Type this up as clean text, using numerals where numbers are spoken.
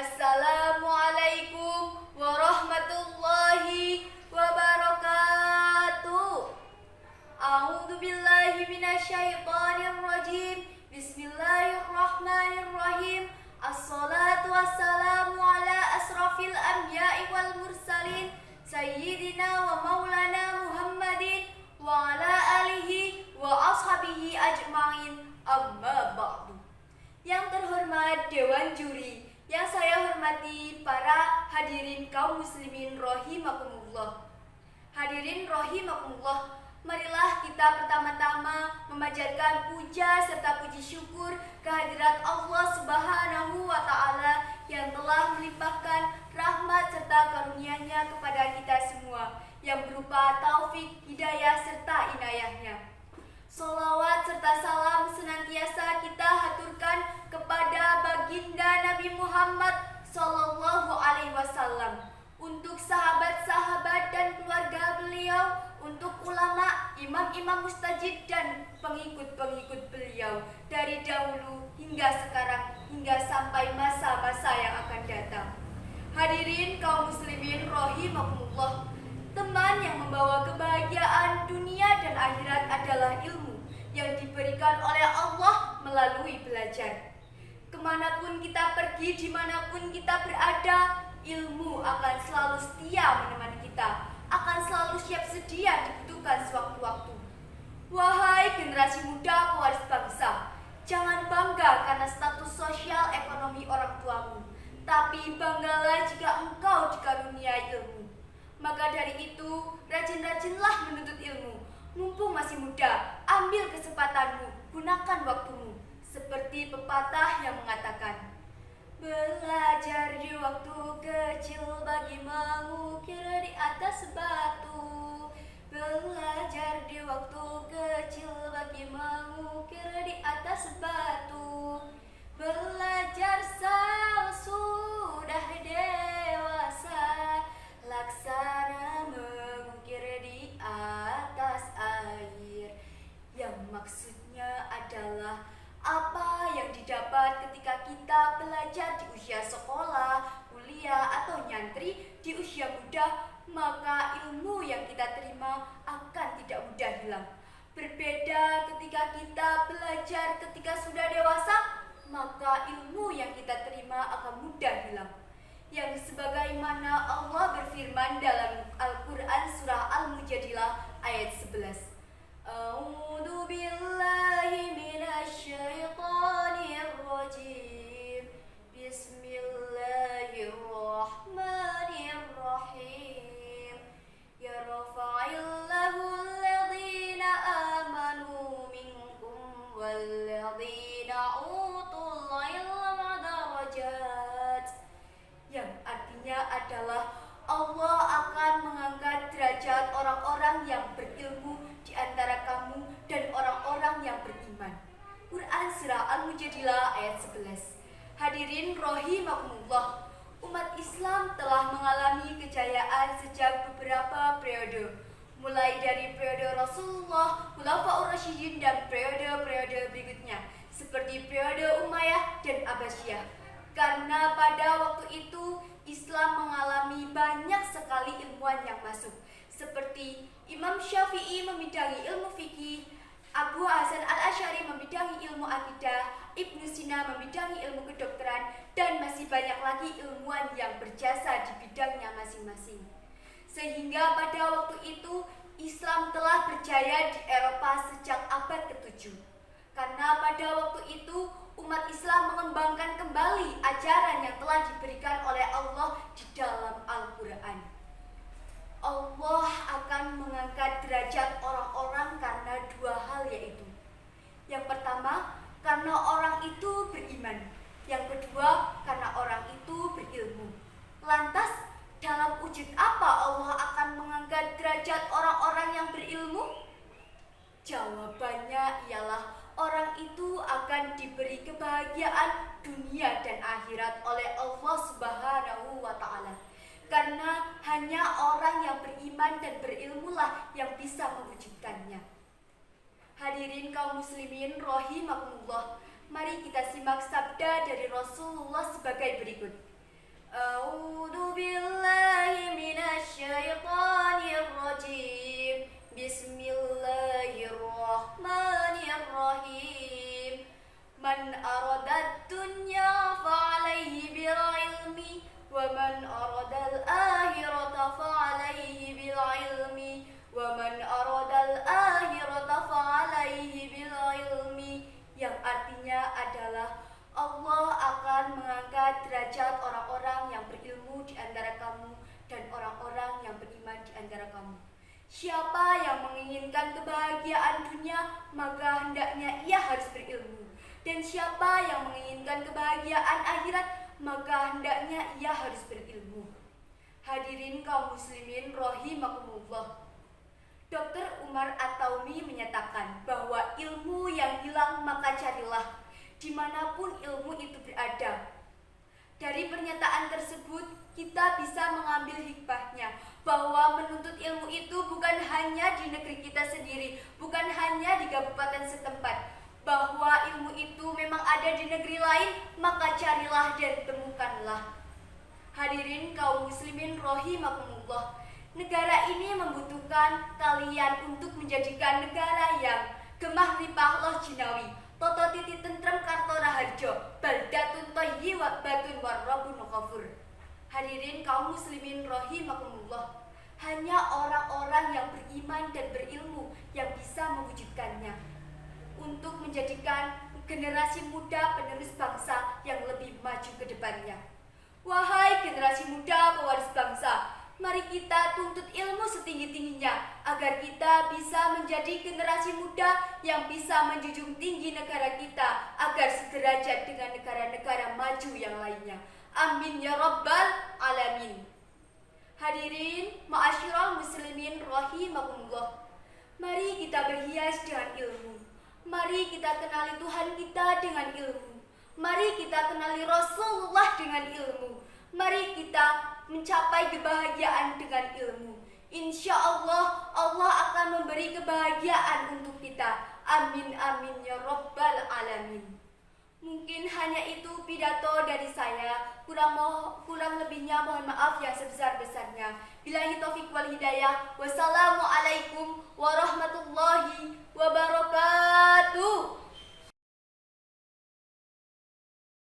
Assalamualaikum warahmatullahi wabarakatuh. A'udzu billahi minasyaitonir rajim. Bismillahirrahmanirrahim. Assalatu wassalamu ala asrafil anbiya'i wal mursalin sayyidina wa maulana Muhammadin wa ala alihi wa ashabihi ajmain. Amma ba'du. Yang terhormat Dewan Juri, yang saya hormati para hadirin kaum muslimin rahimakumullah. Hadirin rahimakumullah, marilah kita pertama-tama memanjatkan puja serta puji syukur kehadirat Allah Subhanahu wa Ta'ala yang telah melimpahkan rahmat serta karunia-Nya kepada kita semua yang berupa taufik, hidayah serta inayahnya. Salawat serta salam senantiasa kita haturkan kepada baginda Nabi Muhammad Sallallahu Alaihi Wasallam, untuk sahabat-sahabat dan keluarga beliau, untuk ulama, imam-imam mustajid dan pengikut-pengikut beliau dari dahulu hingga sekarang, hingga sampai masa-masa yang akan datang. Hadirin kaum muslimin rahimakumullah, teman yang membawa kebahagiaan dunia dan akhirat adalah ilmu yang diberikan oleh Allah melalui belajar. Kemanapun kita pergi, dimanapun kita berada, ilmu akan selalu setia menemani kita, akan selalu siap sedia dibutuhkan sewaktu-waktu. Wahai generasi muda pewaris bangsa, jangan bangga karena status sosial ekonomi orang tuamu, tapi banggalah jika engkau dikaruniai ilmu. Maka dari itu, rajin-rajinlah menuntut ilmu. Mumpung masih muda, ambil kesempatanmu, gunakan waktumu. Seperti pepatah yang mengatakan, belajar di waktu kecil bagi mengukir di atas batu. Belajar di waktu kecil bagi mengukir di atas batu. Belajar sudah dewasa, laksana mengukir di atas air. Yang maksudnya adalah apa yang didapat ketika kita belajar di usia sekolah, kuliah, atau nyantri di usia muda, maka ilmu yang kita terima akan tidak mudah hilang. Berbeda ketika kita belajar ketika sudah dewasa, maka ilmu yang kita terima akan mudah hilang. Yang sebagaimana Allah berfirman dalam Al-Quran surah Al-Mujadilah ayat 11. A'udzu billahi minasyaitonir rajim. Bismillahirrahmanirrahim. Yarfa'illahu alladhina amanu minkum walladhina utul ilma darajat. Yang artinya adalah Allah akan mengangkat derajat orang-orang yang berilmu di antara kamu dan orang-orang yang beriman. Quran surah Al-Mujadilah ayat 11. Hadirin rahimakumullah, umat Islam telah mengalami kejayaan sejak beberapa periode, mulai dari periode Rasulullah, Khulafaur Rasyidin, dan periode-periode berikutnya seperti periode Umayyah dan Abbasiyah. Karena pada waktu itu Islam mengalami banyak sekali ilmuwan yang masuk, seperti Imam Syafi'i membidangi ilmu fikih, Abu Hasan al-Asy'ari membidangi ilmu akidah, Ibnu Sina membidangi ilmu kedokteran, dan masih banyak lagi ilmuwan yang berjasa di bidangnya masing-masing. Sehingga pada waktu itu Islam telah berjaya di Eropa sejak abad ke-7. Karena pada waktu itu umat Islam mengembangkan kembali ajaran yang telah diberikan oleh Allah di dalam Al-Quran. Allah akan mengangkat derajat orang-orang karena dua hal, yaitu yang pertama, karena orang itu beriman. Yang kedua, karena orang itu berilmu. Lantas, dalam wujud apa Allah akan mengangkat derajat orang-orang yang berilmu? Jawabannya ialah orang itu akan diberi kebahagiaan dunia dan akhirat oleh Allah Subhanahu wa Ta'ala. Karena hanya orang yang beriman dan berilmulah yang bisa mewujudkannya. Hadirin kaum muslimin rahimakumullah, mari kita simak sabda dari Rasulullah sebagai berikut. A'udzu billahi minasyaitonir rajim. Bismillahirrahmanirrahim. Man aradad dunya fa'alaihi bil ilmi wa man aradal akhirata fa'alaihi bil ilmi wa man aradal akhirata fa'alaihi bil ilmi, yang artinya adalah Allah akan mengangkat derajat orang-orang yang berilmu di antara kamu dan orang-orang yang beriman di antara kamu. Siapa yang menginginkan kebahagiaan dunia, maka hendaknya ia harus berilmu. Dan siapa yang menginginkan kebahagiaan akhirat, maka hendaknya ia harus berilmu. Hadirin kaum muslimin rahimakumullah. Dr. Umar At-Taumi menyatakan bahwa ilmu yang hilang maka carilah, dimanapun ilmu itu berada. Dari pernyataan tersebut, kita bisa mengambil hikmahnya bahwa menuntut ilmu itu bukan hanya di negeri kita sendiri, bukan hanya di kabupaten setempat, bahwa ilmu itu memang ada di negeri lain, maka carilah dan temukanlah. Hadirin kaum muslimin rahimakumullah, negara ini membutuhkan kalian untuk menjadikan negara yang gemah lipah loh jinawi, toto titi tentrem karto raharjo, baldatun thayyibatun warrabbun ghafur. Hadirin kaum muslimin rahimakumullah, hanya orang-orang yang beriman dan berilmu yang bisa mewujudkannya, untuk menjadikan generasi muda penerus bangsa yang lebih maju ke depannya. Wahai generasi muda pewaris bangsa, mari kita tuntut ilmu setinggi-tingginya agar kita bisa menjadi generasi muda yang bisa menjunjung tinggi negara kita agar sederajat dengan negara-negara maju yang lainnya. Amin ya rabbal alamin. Hadirin ma'asyiral muslimin rahimakumullah, mari kita berhias dengan ilmu. Mari kita kenali Tuhan kita dengan ilmu. Mari kita kenali Rasulullah dengan ilmu. Mari kita mencapai kebahagiaan dengan ilmu. Insya Allah, Allah akan memberi kebahagiaan untuk kita. Amin amin ya rabbal alamin. Mungkin hanya itu pidato dari saya. Kurang lebihnya mohon maaf yang sebesar-besarnya. Billahi taufiq wal hidayah. Wassalamualaikum warahmatullahi wabarakatuh.